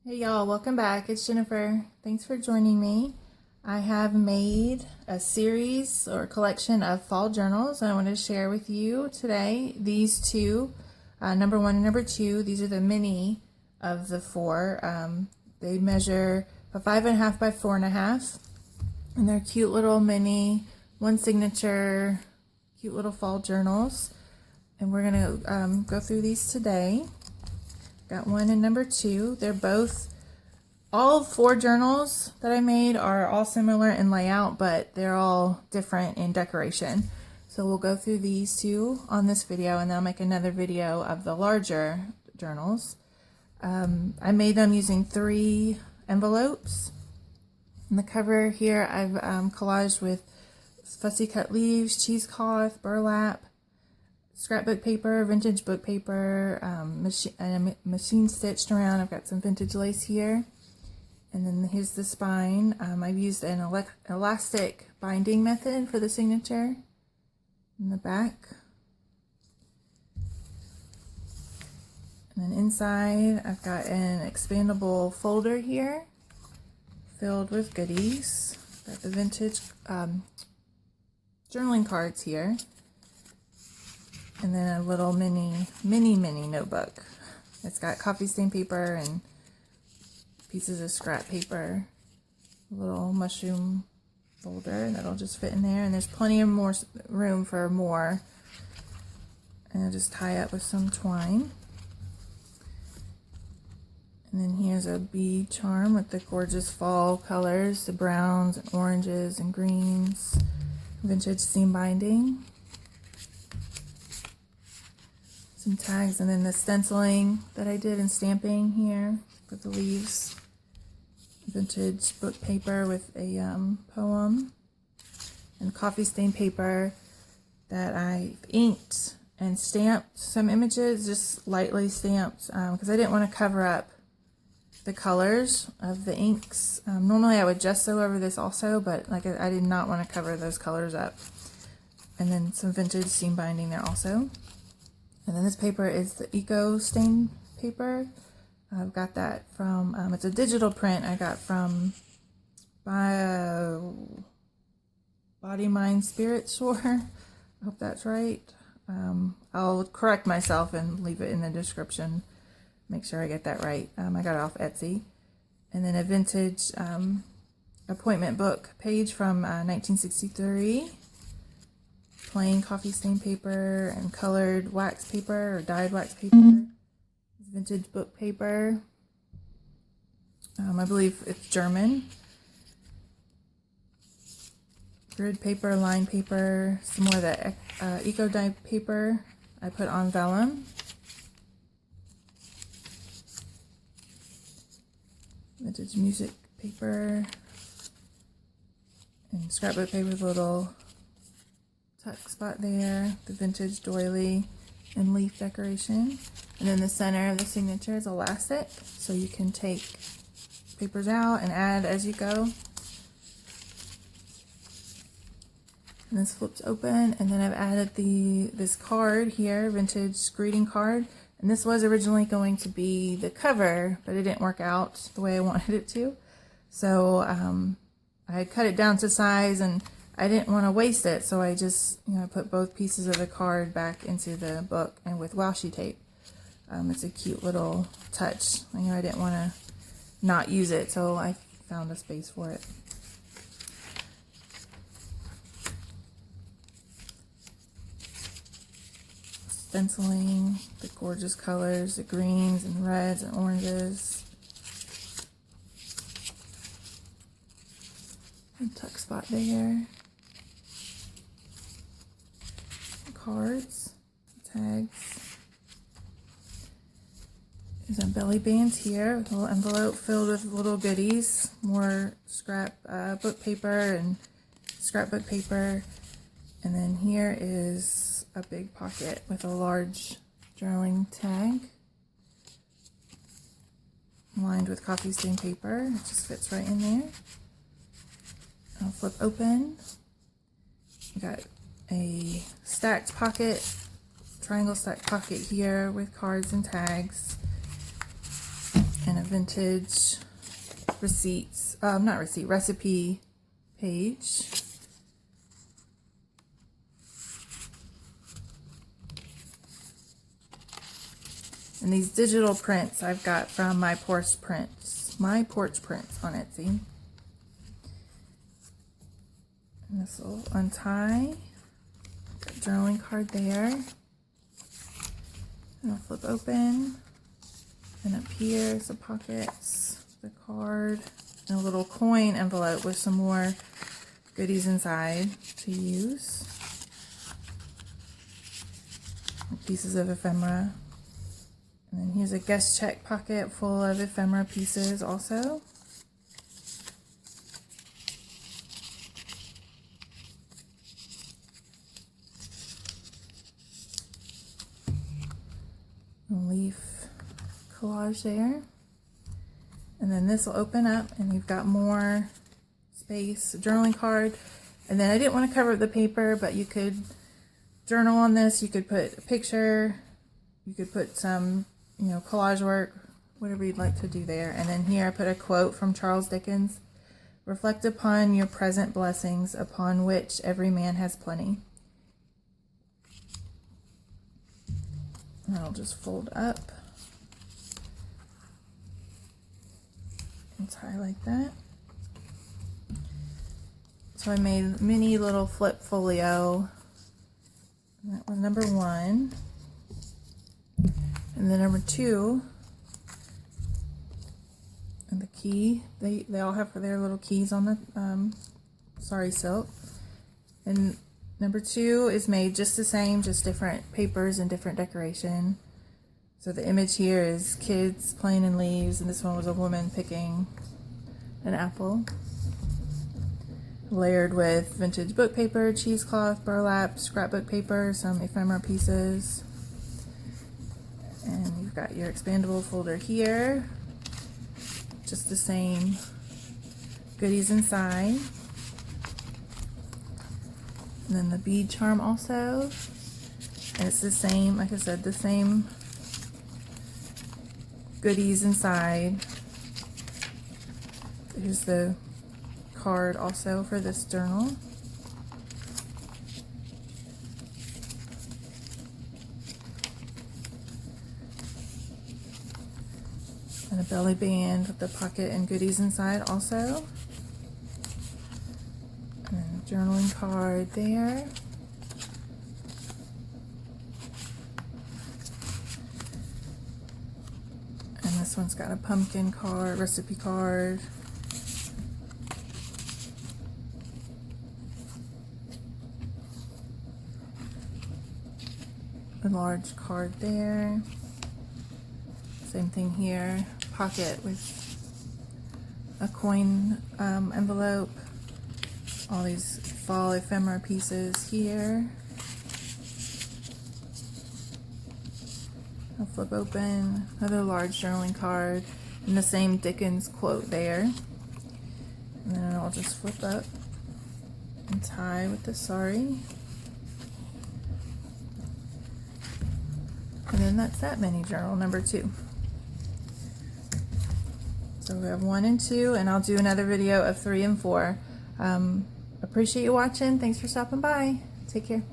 Hey y'all, welcome back. It's Jennifer. Thanks for joining me. I have made a series or collection of fall journals, and I want to share with you today these two, number one and number two. These are the mini of the four. They measure a 5.5 by 4.5, and they're cute little mini, one signature, cute little fall journals. And we're going to go through these today. Got one and number two. They're both, all four journals that I made are all similar in layout, but they're all different in decoration. So we'll go through these two on this video, and then I'll make another video of the larger journals. I made them using 3 envelopes. In the cover here, I've collaged with fussy cut leaves, cheesecloth, burlap, scrapbook paper, vintage book paper, machine stitched around. I've got some vintage lace here. And then here's the spine. I've used an elastic binding method for the signature in the back. And then inside, I've got an expandable folder here filled with goodies. Got the vintage journaling cards here. And then a little mini notebook. It's got coffee stain paper and pieces of scrap paper. A little mushroom folder that'll just fit in there. And there's plenty of more room for more. And I'll just tie up with some twine. And then here's a bead charm with the gorgeous fall colors, the browns and oranges and greens. Vintage seam binding. Some tags, and then the stenciling that I did in stamping here for the leaves. Vintage book paper with a poem, and coffee stain paper that I inked and stamped some images, just lightly stamped, because I didn't want to cover up the colors of the inks. Normally I would gesso over this also, but like I did not want to cover those colors up. And then some vintage seam binding there also. And then this paper is the Eco Stain paper. I've got that from, it's a digital print I got from Body, Mind, Spirit Store. I hope that's right. I'll correct myself and leave it in the description. Make sure I get that right. I got it off Etsy. And then a vintage appointment book page from 1963. Plain coffee stain paper and colored wax paper or dyed wax paper. Vintage book paper. I believe it's German. Grid paper, line paper, some more of that eco dye paper I put on vellum. Vintage music paper and scrapbook paper with a little tuck spot there, the vintage doily and leaf decoration. And then the center of the signature is elastic, so you can take papers out and add as you go. And this flips open, and then I've added this card here, vintage greeting card. And this was originally going to be the cover, but it didn't work out the way I wanted it to. So I cut it down to size, and I didn't want to waste it, so I just, put both pieces of the card back into the book and with washi tape. It's a cute little touch. I didn't want to not use it, so I found a space for it. Stenciling the gorgeous colors, the greens and reds and oranges. And tuck spot there. Cards, tags. There's some belly bands here with a little envelope filled with little goodies, more scrap book paper and scrapbook paper. And then here is a big pocket with a large journaling tag lined with coffee stain paper. It just fits right in there. I'll flip open. You got a stacked pocket, triangle stacked pocket here with cards and tags, and a vintage receipts, not receipt, recipe page. And these digital prints I've got from My Porch Prints on Etsy. And this will untie. Got a journaling card there. And I'll flip open. And up here, some pockets, the card, and a little coin envelope with some more goodies inside to use. Pieces of ephemera. And then here's a guest check pocket full of ephemera pieces also. A leaf collage there. And then this will open up and you've got more space, a journaling card. And then I didn't want to cover the paper, but you could journal on this. You could put a picture, you could put some, collage work, whatever you'd like to do there. And then here I put a quote from Charles Dickens: "Reflect upon your present blessings, upon which every man has plenty." And I'll just fold up and tie like that. So I made mini little flip folio. And that was number 1. And then number 2, and the key, they all have their little keys on the sari silk. And number 2 is made just the same, just different papers and different decoration. So the image here is kids playing in leaves, and this one was a woman picking an apple. Layered with vintage book paper, cheesecloth, burlap, scrapbook paper, some ephemera pieces. And you've got your expandable folder here. Just the same goodies inside. And then the bead charm also. And it's the same, like I said, the same goodies inside. Here's the card also for this journal. And a belly band with the pocket and goodies inside also. And then a journaling card there. And this one's got a pumpkin card, recipe card. A large card there. Same thing here. Pocket with a coin envelope. All these fall ephemera pieces here. I'll flip open another large journaling card and the same Dickens quote there. And then I'll just flip up and tie with the sari. And then that's that mini journal number 2. So we have 1 and 2, and I'll do another video of 3 and 4. Appreciate you watching. Thanks for stopping by. Take care.